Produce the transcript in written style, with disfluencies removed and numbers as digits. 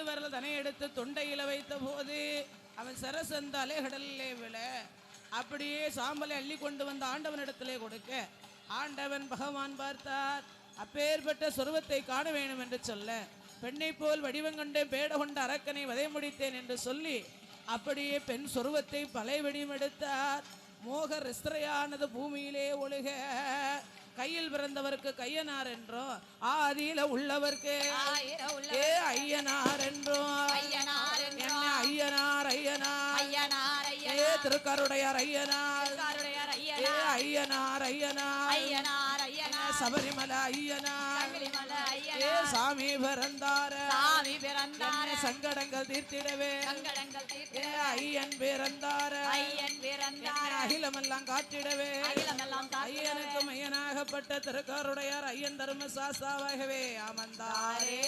2 விரல் தனை எடுத்து தொண்டையில வைத்த போது அவன் சரசந்த அலைகடலிலே விழ அப்படியே சாம்பலை அள்ளி கொண்டு வந்த ஆண்டவனிடத்திலே கொடுக்க ஆண்டவன் பகவான் பார்த்தார். அப்பேற்பட்ட சொருவத்தை காண வேண்டும் என்று சொல்ல பெண்ணை போல் வடிவங்கொண்டே பேட கொண்ட அரக்கனை வதை முடித்தேன் என்று சொல்லி அப்படியே பெண் சொருவத்தை பலை வடிவம் எடுத்தார். மோக ரிஸ்திரையானது பூமியிலே ஒழுக கையில் பிறந்தவருக்கு கையனார் என்றும் ஆதியில உள்ளவர்க்கு ஏ ஐயனார் என்றும் என்ன ஐயனார் ஐயனார் ஏ திருக்கருடையார் ஐயனார் ஏ ஐயனார் ஐயனார் சபரிமலை ஐயனார் ஏ சாமி பிறந்தார சங்கடங்கள் தீர்த்திடவே ஏ ஐயன் பிறந்தார அகிலமெல்லாம் காத்திடவே ஐயனுக்கும் ஐயனாகப்பட்ட திருக்காருடையார் ஐயன் தர்ம சாஸ்தாவாகவே அமர்ந்தாரே.